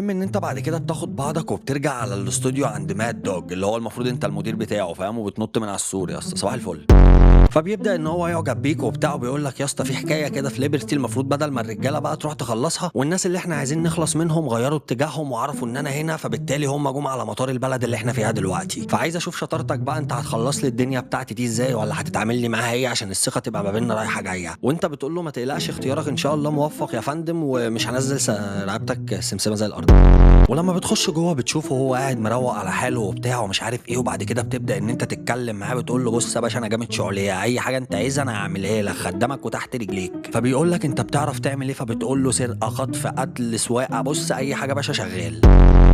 المهم ان انت بعد كده بتاخد بعضك وبترجع على الاستوديو عند ماد دوج اللي هو المفروض انت المدير بتاعه، فاهم؟ وبتنط من على السور يا اسطى صباح الفل. فبيبدا ان هو يعجب بيك وبتاع، وبيقول لك يا اسطى في حكايه كده في ليبرتي المفروض بدل ما الرجاله بقى تروح تخلصها، والناس اللي احنا عايزين نخلص منهم غيروا اتجاههم وعرفوا ان انا هنا، فبالتالي هم جم على مطار البلد اللي احنا فيها دلوقتي. فعايز اشوف شطارتك بقى، انت هتخلص لي الدنيا بتاعتي دي ازاي، ولا هتتعامل لي معاها ايه عشان الثقه تبقى ما بيننا رايحه جايه. وانت بتقول له ما تقلقش، اختيارك ان شاء الله موفق يا فندم، ومش هنزل رقبتك سمسمه زي الارض. ولما بتخش جوه بتشوفه هو قاعد مروق على حاله وبتاع ومش عارف ايه، وبعد كده بتبدا ان انت تتكلم معاه، بتقول له بص يا باشا انا جامد شعليه، اي حاجه انت عايزها انا هعملها لك، خدامك وتحت رجليك. فبيقول لك انت بتعرف تعمل ايه؟ فبتقول له سرقه، خطف، قتل، سواقه، بص اي حاجه باشا شغال.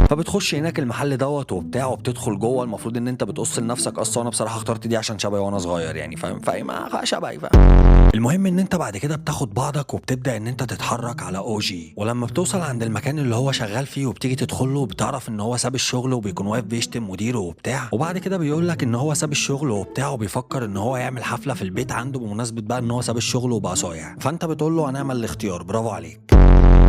فبتخش هناك المحل دوت وبتاع، وبتدخل جوه. المفروض ان انت بتقص لنفسك قصه، وانا بصراحه اخترت دي عشان شبهي وانا صغير يعني، فاهم؟ فاهم شبهي، فاهم؟ المهم ان انت بعد كده بتاخد بعضك وبتبدا ان انت تتحرك على او جي. ولما بتوصل عند المكان اللي هو شغال فيه وبتيجي تدخل له، بتعرف ان هو ساب الشغل وبيكون واقف بيشتم مديره وبتاع. وبعد كده بيقول لك ان هو ساب الشغل وبتاع، وبيفكر ان هو يعمل حفله في البيت عنده بمناسبه بقى ان هو ساب الشغل وبقى صايع. فانت بتقول له هنعمل الاختيار، برافو عليك.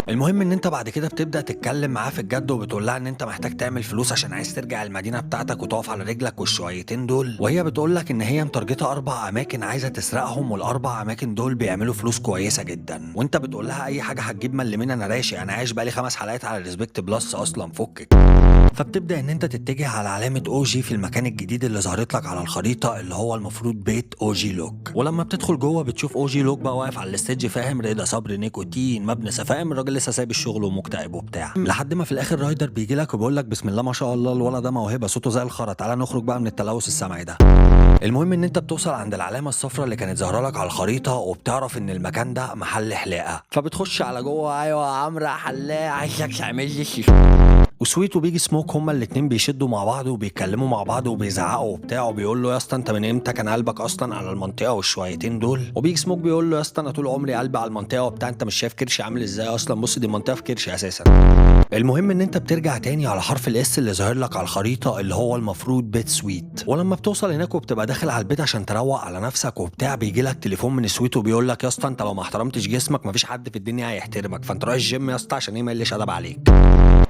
المهم ان انت بعد كده بتبدا تتكلم معاه في الجد، وبتقول لها ان انت محتاج تعمل فلوس عشان عايز ترجع المدينه بتاعتك وتقف على رجلك والشويتين دول. وهي بتقول لك ان هي مترجته 4 اماكن عايزه تسرقهم، والاربع اماكن دول بيعملوا فلوس كويسه جدا. وانت بتقول لها اي حاجه هتجيب ملمين، انا راشي، انا عايش بقالي 5 حلقات على ريسبكت بلس اصلا، فكك. فبتبدا ان انت تتجه على علامه او جي في المكان الجديد اللي ظهرت لك على الخريطه، اللي هو المفروض بيت او جي لوك. ولما بتدخل جوه بتشوف او جي لوك بقى واقف على الاستيدج، فاهم؟ رضا صبري نيكوتين مبنى فاهم؟ الراجل لسه سايب الشغل ومكتئب وبتاع، لحد ما في الاخر رايدر بيجي لك وبيقول لك بسم الله ما شاء الله الولد ده موهبه، صوته زي الخرا، تعالى نخرج بقى من التلوث السمعي ده. المهم ان انت بتوصل عند العلامه الصفراء اللي كانت ظاهره لك على الخريطه، وبتعرف ان المكان ده محل حلاقه. فبتخش على جوه، ايوه يا عمرو حلاق، عايزك تعمل لي وسويت وبيج سموك هما الاتنين بيشدوا مع بعض وبيتكلموا مع بعض وبيزعقوا وبتاع، وبيقول له يا اسطى انت من امتى كان قلبك اصلا على المنطقه والشويتين دول؟ وبيج سموك بيقول له يا اسطى انا طول عمري قلبي على المنطقه وبتاع، انت مش شايف كرشي عامل ازاي اصلا؟ بص دي منطقه في كرشي اساسا. المهم ان انت بترجع تاني على حرف الاس اللي ظاهر لك على الخريطه، اللي هو المفروض بيت سويت. ولما بتوصل هناك وبتبقى داخل على البيت عشان تروق على نفسك وبتاع، بيجي لك تليفون من سويت وبيقول لك يا اسطى انت لو ما احترمتش جسمك مفيش حد في الدنيا هيحترمك، فانت رايح الجيم يا اسطى عشان ايه ما يقلش ادب عليك.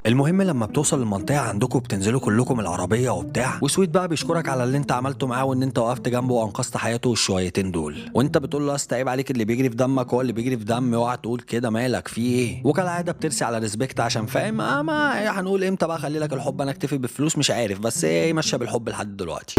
المهم لما بتوصل المنطقه عندكم بتنزلوا كلكم العربيه وبتاع، وسويت بقى بيشكرك على اللي انت عملته معاه، وان انت وقفت جنبه وانقذت حياته والشويتين دول. وانت بتقول له استا عيب عليك، اللي بيجري في دمك هو اللي بيجري في دمي، اوعى تقول كده، مالك في ايه؟ وكالعاده بترسي على ريسبكت عشان فاهم ما هنقول امتى بقى خلي لك الحب، انا اكتفي بالفلوس مش عارف، بس ايه ماشيه بالحب لحد دلوقتي.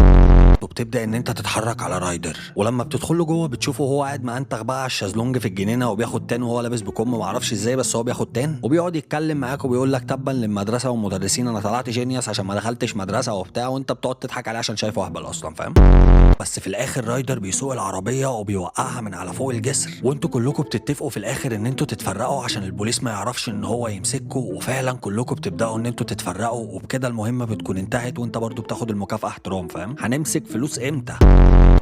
وبتبدا ان انت تتحرك على رايدر. ولما بتدخل له جوه بتشوفه هو قاعد معنتخ بقى على الشازلونج في الجنينه، وبياخد تان وهو لابس بكم، معرفش ازاي بس هو بياخد تان، وبيقعد يتكلم معاك وبيقول لك تبا للمدرسه والمدرسين، انا طلعت جينيوس عشان ما دخلتش مدرسه وبتاع، وانت بتقعد تضحك عليه عشان شايفه اهبل اصلا، فاهم؟ بس في الاخر رايدر بيسوق العربيه وبيوقعها من على فوق الجسر، وانتوا كلكم بتتفقوا في الاخر ان انتوا تتفرقوا عشان البوليس ما يعرفش ان هو يمسككوا، وفعلا كلكم بتبداوا ان انتوا تتفرقوا، وبكده المهمه بتكون انتهت، وانت برضو بتاخد المكافاه احترام، فاهم؟ هنمسك فلوس امتى؟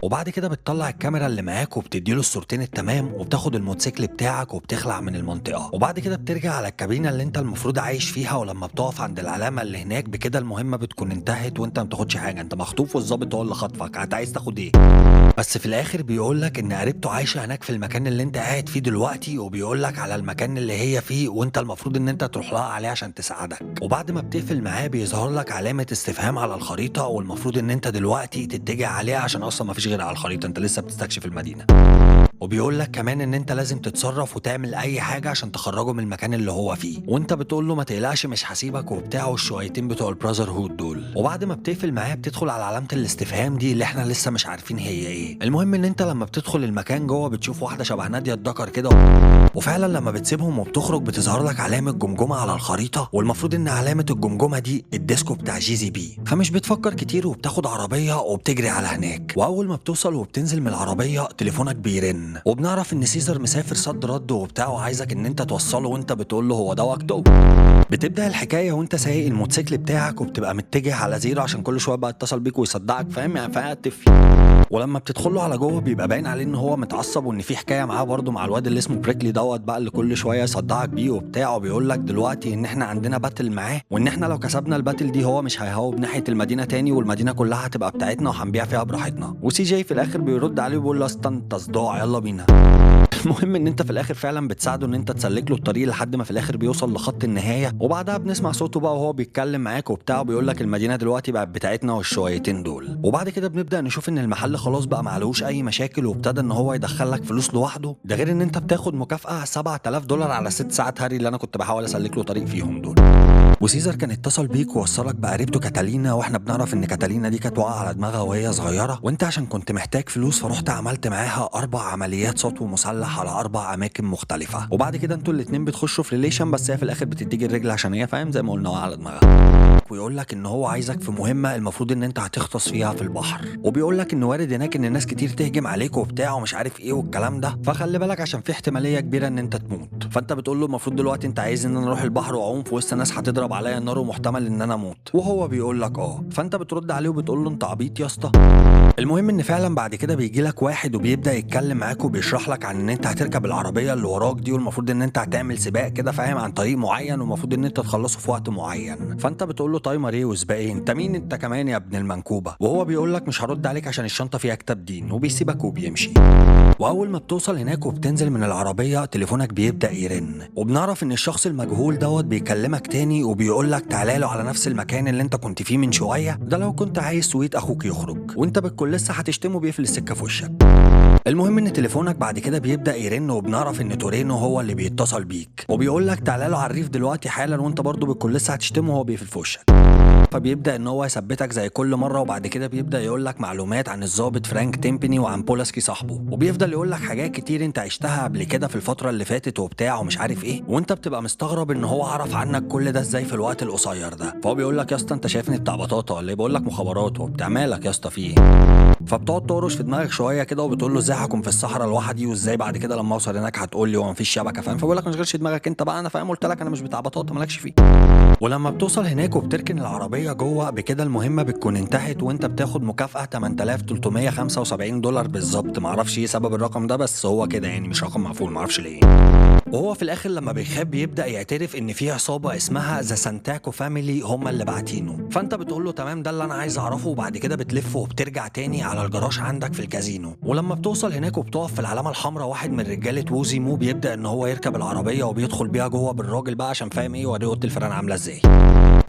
وبعد كده بتطلع الكاميرا اللي معاك وبتديله الصورتين التمام، وبتاخد الموتوسيكل بتاعك وبتخلع من المنطقه. وبعد كده بترجع على الكابينه اللي انت المفروض عايش فيها، ولما بتقف عند العلامه اللي هناك بكده المهمه بتكون انتهت، وانت ما بتاخدش حاجه، انت مخطوف والظابط هو اللي خطفك، انت عايز تاخد ايه؟ بس في الاخر بيقول لك ان قريبته عايشه هناك في المكان اللي انت قاعد فيه دلوقتي، وبيقول لك على المكان اللي هي فيه، وانت المفروض ان انت تروح لها عليه عشان تساعدك. وبعد ما بتقفل معاه بيظهر لك علامه استفهام على الخريطه، والمفروض ان انت دلوقتي تتجه عليها عشان اصلا ما فيش غير على الخريطه، انت لسه بتستكشف المدينه. وبيقول لك كمان ان انت لازم تتصرف وتعمل اي حاجه عشان تخرجه من المكان اللي هو فيه، وانت بتقول له ما تقلقش مش هسيبك وبتاع، والشويتين بتوع البراذر هود دول. وبعد ما بتقفل معاه بتدخل على علامه الاستفهام دي اللي احنا لسه مش عارفين هي ايه. المهم ان انت لما بتدخل المكان جوه بتشوف واحده شبه ناديه الدكر كده، وفعلا لما بتسيبهم وبتخرج بتظهر لك علامه جمجمه على الخريطه، والمفروض ان علامه الجمجمه دي الديسكو بتاع جيزي بي. فمش بتفكر كتير وبتاخد عربيه وبتجري على هناك. واول ما بتوصل وبتنزل من العربيه تليفونك بيرن، وبنعرف ان سيزر مسافر صد رد وبتاع، وعايزك ان انت توصله، وانت بتقول له هو ده وقته. بتبدا الحكايه وانت سايق الموتوسيكل بتاعك وبتبقى متجه على زيرو عشان كل شويه بقى يتصل بيك ويصدعك، فاهم يعني؟ فاتف. ولما بتدخله على جوه بيبقى باين عليه ان هو متعصب، وان في حكايه معاه برده مع الواد اللي اسمه بريكلي دوت بقى، اللي كل شويه يصدعك بيه وبتاع، وبيقول لك دلوقتي ان احنا عندنا باتل معاه، وان احنا لو كسبنا الباتل دي هو مش هيهوب ناحيه المدينه تاني، والمدينه كلها هتبقى بتاعتنا وهنبيع فيها براحتنا. وسي جي في الاخر بيرد عليه وبيقول له اصلا انت صداع، يلا يلا بينا. المهم ان انت في الاخر فعلا بتساعده ان انت تسلك له الطريق لحد ما في الاخر بيوصل لخط النهايه، وبعدها بنسمع صوته بقى وهو بيتكلم معاك وبتاع، بيقول لك المدينه دلوقتي بقت بتاعتنا والشويتين دول. وبعد كده بنبدا نشوف ان المحل خلاص بقى معلوش اي مشاكل، وابتدى ان هو يدخل لك فلوس لوحده. ده غير ان انت بتاخد مكافاه $7000 على 6 ساعات هاري اللي انا كنت بحاول اسلك له طريق فيهم دول. وسيزر كان اتصل بيك ووصلك بقريبته كاتالينا، واحنا بنعرف ان كاتالينا دي كانت واقعه على دماغها وهي صغيره، وانت عشان كنت محتاج فلوس فرحت عملت معاها 4 عمليات سطو مسلح على 4 اماكن مختلفه. وبعد كده انتوا الاتنين بتخشوا في ريليشن، بس هي في الاخر بتديك الرجل عشان هي فاهم زي ما قلنا واقعه على دماغها. ويقول لك ان هو عايزك في مهمه المفروض ان انت هتغطس فيها في البحر، وبيقول لك ان وارد هناك ان ناس كتير تهجم عليك وبتاع ومش عارف ايه والكلام ده، فخلي بالك عشان في احتماليه كبيره ان انت تموت. فانت بتقول له المفروض دلوقتي انت عايز ان انا اروح البحر واعوم في وسط ناس هتضرب عليا النار ومحتمل ان انا اموت، وهو بيقول لك فانت بترد عليه وبتقول له انت عبيط يا اسطى. المهم ان فعلا بعد كده بيجي لك واحد وبيبدا يتكلم معاك وبيشرح لك عن ان انت هتركب العربيه اللي وراك دي، والمفروض ان انت هتعمل سباق كده فاهم عن طريق معين، والمفروض ان انت تخلصه في وقت معين. فانت بتقول له تايمر ايه وسباق ايه؟ انت مين انت كمان يا ابن المنكوبه؟ وهو بيقول لك مش هرد عليك عشان الشنطه فيها كتاب دين، وبيسيبك وبيمشي. واول ما بتوصل هناك وبتنزل من العربيه تليفونك بيبدا يرن، وبنعرف ان الشخص المجهول دوت بيكلمك تاني وبيقول لك تعالى له على نفس المكان اللي انت كنت فيه من شويه، ده لو كنت عايز سويت اخوك يخرج، وانت بتكون لسه هتشتمه بيقفل السكه في وشك. المهم ان تليفونك بعد كده بيبدا يرن، وبنعرف ان تورينو هو اللي بيتصل بيك وبيقول لك تعالى له على الريف دلوقتي حالا، وانت برضه بتكون لسه هتشتمه وهو بيقفل في وشك. فبيبدا ان هو يثبتك زي كل مره، وبعد كده بيبدا يقول لك معلومات عن الضابط فرانك تيمبني وعن بولاسكي صاحبه، وبيفضل يقول لك حاجات كتير انت عشتها قبل كده في الفتره اللي فاتت وبتاع ومش عارف ايه، وانت بتبقى مستغرب ان هو عرف عنك كل ده ازاي في الوقت القصير ده. فهو بيقول لك يا اسطى انت شايفني بتاع بطاطا ولا ايه؟ بقول لك مخابرات وبتاع، مالك يا اسطى في ايه؟ فبتقعد تقرش في دماغك شويه كده وبتقول له ازاي هكون في الصحراء لوحدي، وازاي بعد كده لما اوصل هناك هتقول لي هو مفيش شبكه فاهم. فبقول لك ما تشغلش دماغك انت بقى، انا فاهم قلت لك انا مش بتاع بطاطا مالكش فيه. ولما بتوصل هناك وبتركن العربيه جوه بكده المهمه بتكون انتهت، وانت بتاخد مكافاه $8375 بالظبط. معرفش ايه سبب الرقم ده بس هو كده يعني مش رقم مقفول معرفش ليه. وهو في الاخر لما بيخاب بيبدا يعترف ان في عصابه اسمها ذا سانتاكو فاميلي هم اللي باعتينه. فانت بتقول له تمام ده اللي انا عايز اعرفه، وبعد كده بتلف وبترجع تاني على الجراج عندك في الكازينو. ولما بتوصل هناك وبتقف في العلامه الحمراء واحد من رجاله ووزيمو بيبدا ان هو يركب العربيه وبيدخل بيها جوه بالراجل بقى عشان فاهم ايه وريه اوضه الفيران عامله ازاي.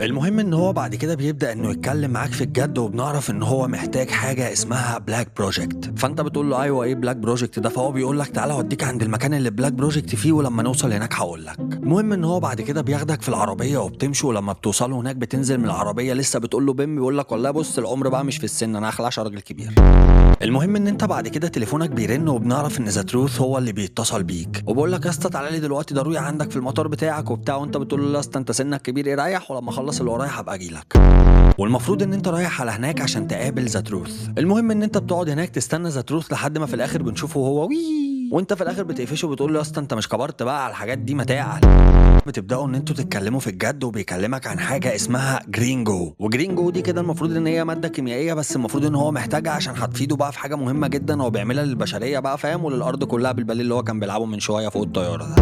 المهم ان هو بعد كده بيبدا انه يتكلم معاك في الجد، وبنعرف ان هو محتاج حاجه اسمها بلاك بروجكت. فانت بتقول له ايوه ايه بلاك بروجكت ده؟ فهو بيقول لك تعالى اوديك عند المكان اللي بلاك بروجكت فيه، ولما نوصل هناك هقول لك. المهم ان هو بعد كده بياخدك في العربيه وبتمشوا، ولما بتوصلوا هناك بتنزل من العربيه لسه بتقول له بيم، بيقول لك والله بص العمر بقى مش في السن انا هخلعش راجل كبير. المهم ان انت بعد كده تليفونك بيرن، وبنعرف ان ذا تروث هو اللي بيتصل بيك وبقول لك يا اسطى تعالى لي دلوقتي ضروري عندك في المطار بتاعك وبتاع، وانت بتقول له يا اسطى انت سنك كبير ايه ريح، ولما اخلص اللي ورايا هبقى اجي لك. والمفروض ان انت رايح على هناك عشان تقابل ذا تروث. المهم ان انت بتقعد هناك تستنى ذا تروث لحد ما في الاخر بنشوفه هو وانت في الاخر بتقفشه وبتقول له يا اسطى انت مش كبرت بقى على الحاجات دي ما تعقل. بتبداوا ان انتوا تتكلموا في الجد، وبيكلمك عن حاجه اسمها جرينجو. وجرينجو دي كده المفروض ان هي ماده كيميائيه، بس المفروض ان هو محتاجها عشان هتفيده بقى في حاجه مهمه جدا هو بيعملها للبشريه بقى فاهم، وللارض كلها بالبالين اللي هو كان بيلعبه من شويه فوق الطياره ده.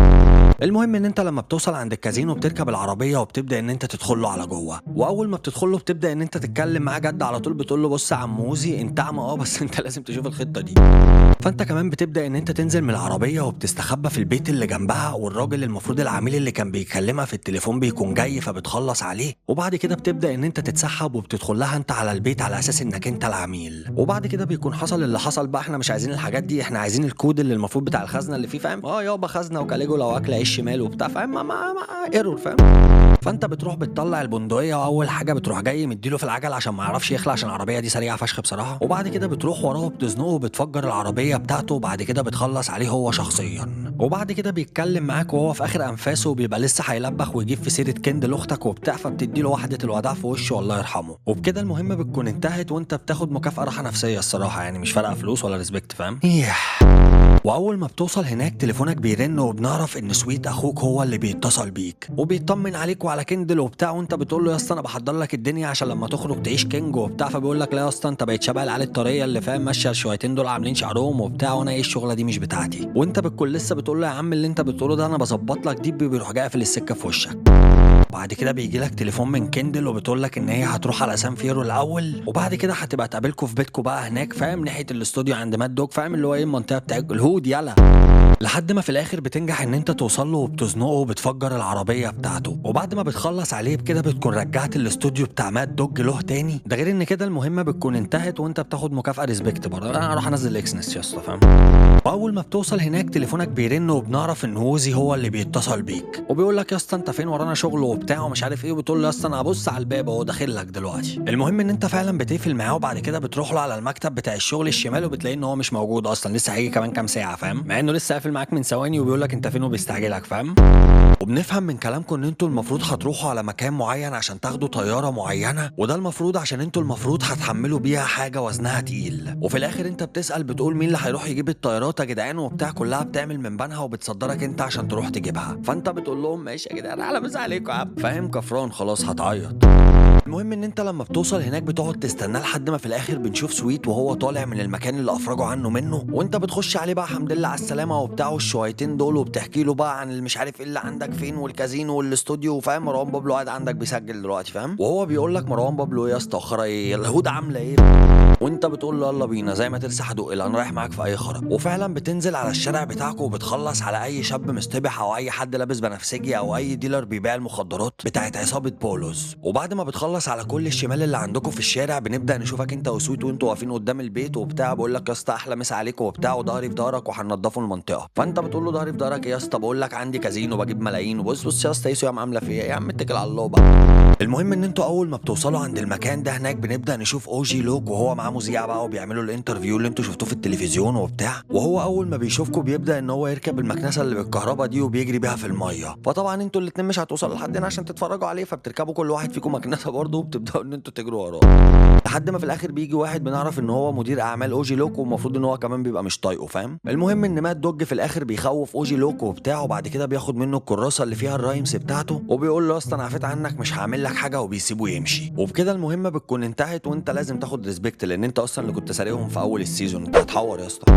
المهم ان انت لما بتوصل عند الكازينو بتركب العربيه وبتبدا ان انت تدخل له على جوه، واول ما بتدخل له بتبدا ان انت تتكلم معاه جد على طول. بتقول له بص يا عموزي انت اعمى بس انت لازم تشوف الخطه دي. فانت كمان بتبدا ان انت تنزل من العربيه وبتستخبى في البيت اللي جنبها، والراجل المفروض العميل اللي كان بيكلمها في التليفون بيكون جاي فبتخلص عليه. وبعد كده بتبدا ان انت تتسحب وبتدخل لها انت على البيت على اساس انك انت العميل. وبعد كده بيكون حصل اللي حصل بقى، احنا مش عايزين الحاجات دي، احنا عايزين الكود اللي المفروض بتاع الخزنه اللي فيه فاهم يابا خزنه وكاليجو لو اكل عيش شمال وبتاع فاهم ما ايرور فاهم. فانت بتروح بتطلع البندقيه، واول حاجه بتروح جاي مديله في العجل عشان ما يعرفش يخلع عشان العربيه دي سريعه فشخ بصراحه. وبعد كده بتروح وراه وبتزنقه وبتفجر العربيه بتاعته، وبعد كده بتخلص عليه هو شخصيا. وبعد كده بيتكلم معاك وهو في اخر انفاسه وبيبقى لسه هيلبخ ويجيب في سيره كندل اختك وبتاع، فبتدي له واحده الوداع في وشه الله يرحمه. وبكده المهمه بتكون انتهت، وانت بتاخد مكافاه راحه نفسيه الصراحه يعني مش فارقه فلوس ولا ريسبكت فاهم. واول ما بتوصل هناك تليفونك بيرن، وبنعرف ان سويت اخوك هو اللي بيتصل بيك وبيطمن عليك وعلى كندل وبتاع، وانت بتقول له يا اسطى انا بحضر لك الدنيا عشان لما تخرج تعيش كينج وبتاع. فبيقول لك لا يا اسطى انت بقيت شبه العيال الطريه اللي فاهم ماشيه الشويتين دول عاملين شعرهم وبتاع، وانا ايه الشغله دي مش بتاعتي. وانت بتكون لسه بتقول له يا عم اللي انت بتقوله ده انا بظبط لك دي، بيروح جاي في السكه في وشك. بعد كده بيجي لك تليفون من كندل وبتقول لك ان هي هتروح على سان فيرو الاول، وبعد كده هتبقى تقابلكوا في بيتكوا بقى هناك، فاهم، ناحيه الاستوديو عند ماد دوج، فاهم اللي هو ايه المنطقه بتاع الهود يلا. لحد ما في الاخر بتنجح ان انت توصل له وبتزنقه وبتفجر العربيه بتاعته، وبعد ما بتخلص عليه بكده بتكون رجعت الاستوديو بتاع ماد دوج له تاني. ده غير ان كده المهمه بتكون انتهت وانت بتاخد مكافاه ريسبكت برضه. انا هروح انزل اكسنس يا اسطى، فاهم. واول ما بتوصل هناك تليفونك بيرن وبنعرف ان ووزي هو اللي بيتصل بيك وبيقول لك يا اسطى انت فين، ورانا شغل وبتاع ومش عارف ايه، وبتقول له يا اسطى انا هبص على الباب اهو داخل لك دلوقتي. المهم ان انت فعلا بتقفل معاه، وبعد كده بتروح له على المكتب بتاع الشغل الشمال وبتلاقي ان هو مش موجود اصلا، لسه هيجي كمان كام ساعه، فاهم، مع انه لسه قافل معاك من ثواني وبيقول لك انت فين وبيستعجلك، فاهم. وبنفهم من كلامكم ان انتوا المفروض هتروحوا على مكان معين عشان تاخدوا طياره معينه، وده المفروض عشان انتوا المفروض هتحملوا بيها حاجه وزنها تقيل. وفي الاخر انت بتسال بتقول مين اللي هيروح يجيب الطيارات يا جدعان وبتاع، كلها بتعمل من بنها وبتصدرك انت عشان تروح تجيبها. فانت بتقول لهم ماشي يا جدعان على مسا عليكم يا عم، فاهم، كفران خلاص هتعيط. المهم ان انت لما بتوصل هناك بتقعد تستناه لحد ما في الاخر بنشوف سويت وهو طالع من المكان اللي افرجوا عنه منه، وانت بتخش عليه بقى الحمد لله على السلامه وبتاع الشويتين دول، وبتحكي له بقى عن مش عارف ايه اللي عندك فين والكازينو والاستوديو، فاهم. مروان بابلو قاعد عندك بيسجل دلوقتي، فاهم، وهو بيقول لك مروان بابلو ايه يا اسطى اخرى ايه الهود عامله ايه، وانت بتقول له يلا بينا زي ما ترسى هدق انا رايح معاك في اي خرا. وفعلا بتنزل على الشارع بتاعكم وبتخلص على اي شاب مستبح او اي حد لابس بنفسجي او اي ديلر بيبيع المخدرات بتاعت عصابه بولوز. وبعد ما بتخلص على كل الشمال اللي عندكم في الشارع بنبدا نشوفك انت وسويت وانتوا واقفين قدام البيت وبتاع، بقول لك يا اسطى احلى مسا عليكم وبتاع وضهري في ضهرك وهنضفوا المنطقه. فانت بتقول له ضهري في ضهرك ايه يا اسطى، بقول لك عندي كازينو بجيب ملايين، وبص بص يا اسطى يا عم عامله فيا يا عم اتكل على الله بقى. المهم ان انتوا اول ما بتوصلوا عند المكان ده هناك بنبدا نشوف اوجي لوك وهو معاه مذيع بقى وبيعملوا الانترفيو اللي انتوا شفتوه في التلفزيون وبتاع، وهو اول ما بيشوفكم بيبدا ان هو يركب المكنسه اللي بالكهرباء دي وبيجري بيها في الميه. فطبعا انتوا الاتنين مش هتوصلوا لحد هنا عشان تتفرجوا عليه، فبتركبوا كل واحد فيكم مكنسه برضه وبتبداوا ان انتوا تجروا وراه لحد ما في الاخر بيجي واحد بنعرف ان هو مدير اعمال اوجي لوك، والمفروض ان هو كمان بيبقى مش طايقه، فاهم. المهم ان مات دوج في الاخر بيخوف اوجي لوك وبتاع، وبعد كده بياخد منه الكراسه اللي فيها الرايمز بتاعته وبيقول له اصلا انا عفيت عنك مش هعمل لك حاجه، وبيسيبه يمشي. وبكده المهمه بتكون انتهت وانت لازم تاخد ريسبكت لان انت اصلا اللي كنت سارقهم في اول السيزون. انت هتحور يا اسطى.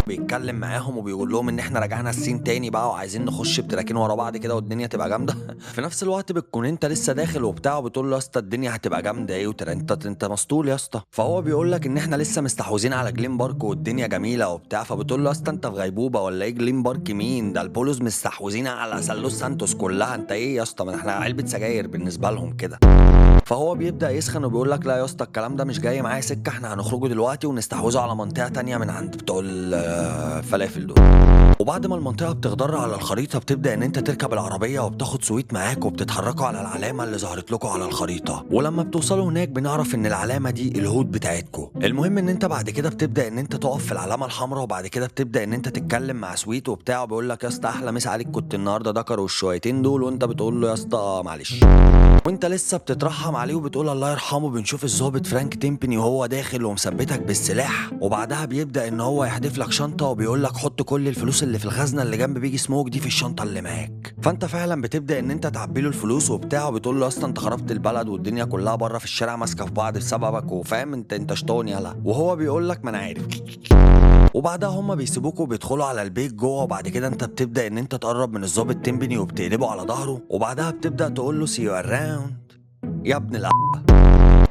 بيتكلم معاهم وبيقول لهم ان احنا رجعنا السين تاني بقى وعايزين نخش بتراكين ورا بعض كده والدنيا تبقى جامده. في نفس الوقت بتكون انت لسه داخل وبتاع وبتقول له يا اسطى الدنيا هتبقى جامده ايه وترى انت مسطول يا اسطى. فهو بيقول لك ان احنا لسه مستحوذين على جليم بارك والدنيا جميله وبتاع، فبتقول له يا اسطى انت في غيبوبه ولا ايه، جليم بارك مين ده، البولوز مستحوذين على سالوس سانتوس كلها، انت ايه يا اسطى، ما احنا علبه سجاير بالنسبه لهم كده. فهو بيبدا يسخن وبيقول لك لا يا اسطى الكلام ده مش جاي معايا سكه، احنا هنخرجوا دلوقتي ونستحوذوا على منطقه تانية من عند بتوع الفلافل دول. وبعد ما المنطقه بتخضر على الخريطه بتبدا ان انت تركب العربيه وبتاخد سويت معاك وبتتحركوا على العلامه اللي ظهرت لكم على الخريطه، ولما بتوصلوا هناك بنعرف ان العلامه دي الهود بتاعتكم. المهم ان انت بعد كده بتبدا ان انت تقف في العلامه الحمراء، وبعد كده بتبدا ان انت تتكلم مع سويت وبتاع، وبيقول لك يا اسطى احلى مسا عليك كنت النهارده دكر والشويتين دول، وانت بتقول له يا اسطى معلش. وانت لسه بتترحم عليه وبتقول الله يرحمه بنشوف الضابط فرانك تيمبني وهو داخل ومثبتك بالسلاح، وبعدها بيبدا ان هو يحدف لك شنطه وبيقول لك حط كل الفلوس اللي في الخزنه اللي جنب بيجي سموك دي في الشنطه اللي معاك. فانت فعلا بتبدا ان انت تعبي له الفلوس وبتاع، وبتقول له اصلا انت خربت البلد والدنيا كلها بره في الشارع ماسكه في بعض بسببك وفاهم انت شطون يلا، وهو بيقول لك ما انا عارف. وبعدها هما بيسيبوكوا وبيدخلوا على البيت جوه، وبعد كده انت بتبدا ان انت تقرب من الضابط تيمبني وبتقلبه على ظهره، وبعدها بتبدا تقول له سي يو اراوند يا ابن